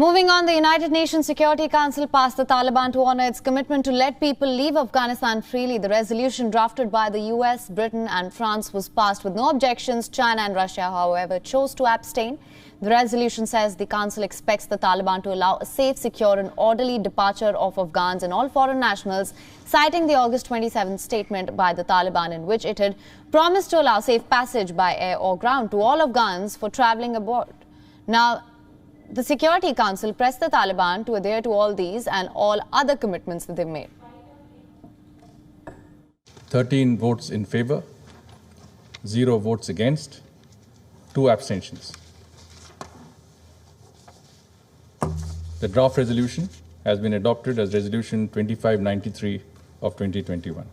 Moving on, the United Nations Security Council passed the Taliban to honor its commitment to let people leave Afghanistan freely. The resolution drafted by the US, Britain and France was passed with no objections. China and Russia, however, chose to abstain. The resolution says the Council expects the Taliban to allow a safe, secure and orderly departure of Afghans and all foreign nationals, citing the August 27th statement by the Taliban in which it had promised to allow safe passage by air or ground to all Afghans for travelling abroad. Now, the Security Council pressed the Taliban to adhere to all these and all other commitments that they've made. 13 votes in favor, 0 votes against, 2 abstentions. The draft resolution has been adopted as Resolution 2593 of 2021.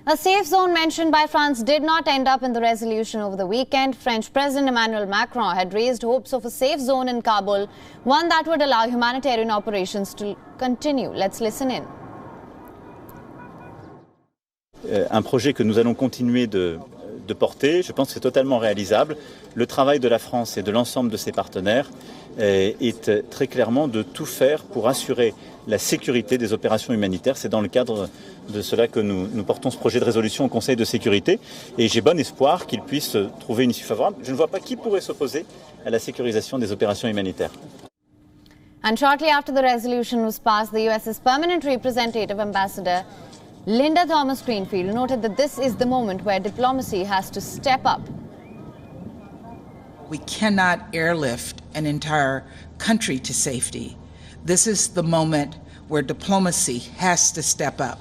A safe zone mentioned by France did not end up in the resolution over the weekend. French President Emmanuel Macron had raised hopes of a safe zone in Kabul, one that would allow humanitarian operations to continue. Let's listen in. Un projet que nous allons continuer de porter, je pense que c'est totalement réalisable. Le travail de la France et de l'ensemble de ses partenaires est très clairement de tout faire pour assurer la sécurité des opérations humanitaires. C'est dans le cadre de cela que nous portons ce projet de résolution au Conseil de sécurité et j'ai bon espoir qu'il puisse trouver une issue favorable. Je ne vois pas qui pourrait s'opposer à la sécurisation des opérations humanitaires. And shortly after the resolution was passed, the US's permanent representative, Ambassador Linda Thomas-Greenfield, noted that this is the moment where diplomacy has to step up. We cannot airlift an entire country to safety. This is the moment where diplomacy has to step up.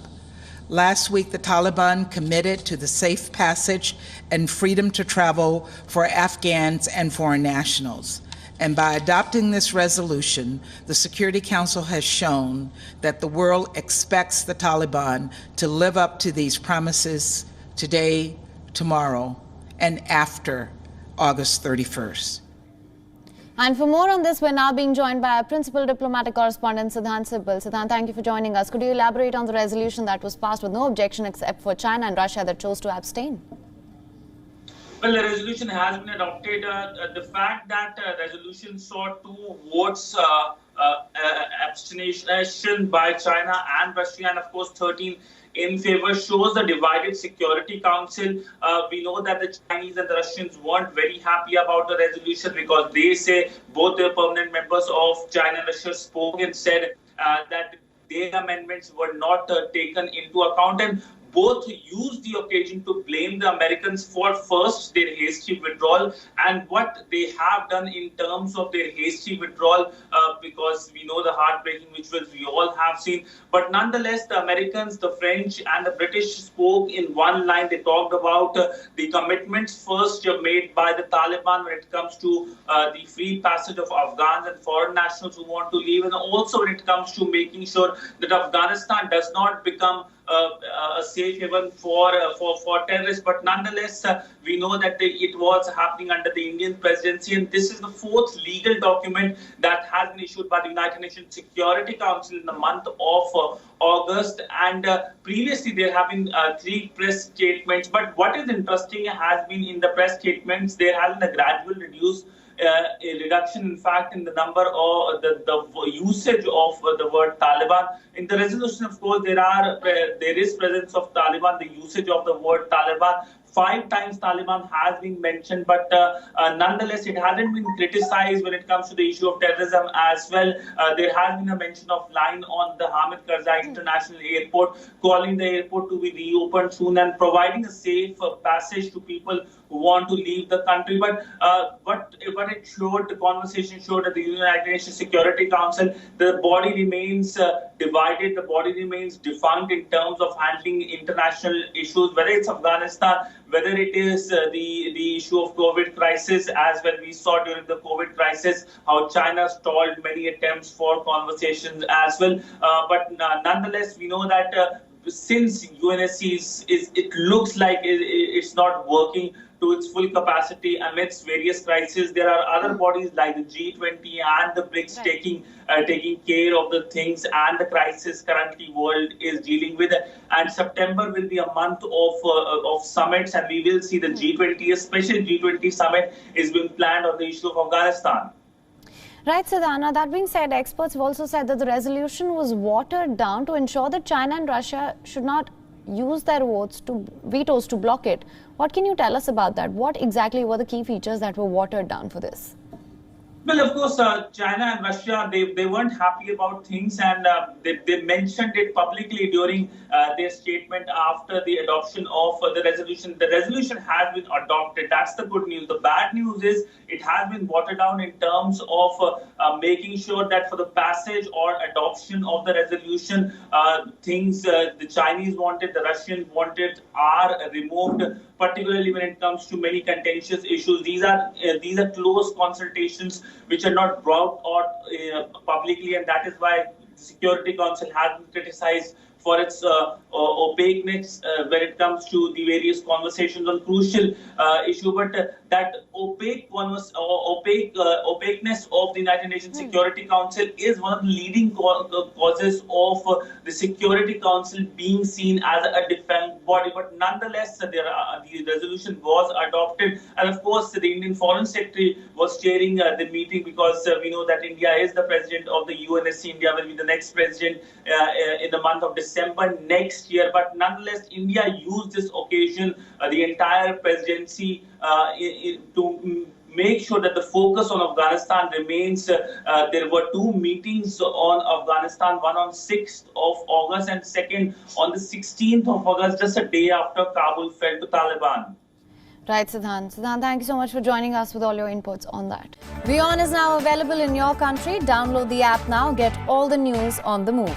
Last week, the Taliban committed to the safe passage and freedom to travel for Afghans and foreign nationals. And by adopting this resolution, the Security Council has shown that the world expects the Taliban to live up to these promises today, tomorrow, and after August 31st. And for more on this, we're now being joined by our principal diplomatic correspondent, Siddhant Sibal. Siddhant, thank you for joining us. Could you elaborate on the resolution that was passed with no objection except for China and Russia that chose to abstain? Well, the resolution has been adopted. The fact that resolution saw 2 votes abstention by China and Russia, and of course 13 in favor, shows the divided Security Council. We know that the Chinese and the Russians weren't very happy about the resolution because they say both the permanent members of China and Russia spoke and said that their amendments were not taken into account, and both used the occasion to blame the Americans for first their hasty withdrawal and what they have done in terms of their hasty withdrawal, because we know the heartbreaking visuals we all have seen. But nonetheless, the Americans, the French and the British spoke in one line. They talked about the commitments first made by the Taliban when it comes to the free passage of Afghans and foreign nationals who want to leave, and also when it comes to making sure that Afghanistan does not become a safe haven for terrorists. But nonetheless, we know that it was happening under the Indian presidency, and this is the 4th legal document that has been issued by the United Nations Security Council in the month of August. And previously there have been 3 press statements. But what is interesting has been in the press statements, there has been a gradual a reduction, in fact, in the number or the usage of the word Taliban. In the resolution, of course, there is presence of Taliban, the usage of the word Taliban. 5 times Taliban has been mentioned, but nonetheless, it hasn't been criticized when it comes to the issue of terrorism as well. There has been a mention of line on the Hamid Karzai International Airport, calling the airport to be reopened soon and providing a safe passage to people who want to leave the country. But what it showed, the conversation showed at the United Nations Security Council, the body remains divided, the body remains defunct in terms of handling international issues, whether it's Afghanistan, whether it is the issue of COVID crisis, as well we saw during the COVID crisis how China stalled many attempts for conversations as well. But nonetheless, we know that since UNSC it looks like it's not working to its full capacity amidst various crises. There are other bodies like the G20 and the BRICS taking care of the things and the crisis currently world is dealing with. And September will be a month of summits, and we will see the G20, a special G20 summit is being planned on the issue of Afghanistan. Right, Siddhana. That being said, experts have also said that the resolution was watered down to ensure that China and Russia should not use their vetoes to block it. What can you tell us about that? What exactly were the key features that were watered down for this? Well, of course, China and Russia, they weren't happy about things, and they mentioned it publicly during their statement after the adoption of the resolution. The resolution has been adopted. That's the good news. The bad news is it has been watered down in terms of making sure that for the passage or adoption of the resolution, things the Chinese wanted, the Russians wanted, are removed, particularly when it comes to many contentious issues. These are close consultations which are not brought out publicly, and that is why the Security Council has been criticized for its opaqueness when it comes to the various conversations on crucial issue. But that opaqueness of the United Nations Security Council is one of the leading causes of the Security Council being seen as a defense body. But nonetheless, the resolution was adopted, and of course, the Indian Foreign Secretary was chairing the meeting, because we know that India is the president of the UNSC. India will be the next president in the month of December next year. But nonetheless, India used this occasion, the entire presidency, to make sure that the focus on Afghanistan remains. There were two meetings on Afghanistan, one on 6th of August and second on the 16th of August, just a day after Kabul fell to Taliban. Right, Siddhant. Siddhant, thank you so much for joining us with all your inputs on that. WION is now available in your country. Download the app now. Get all the news on the move.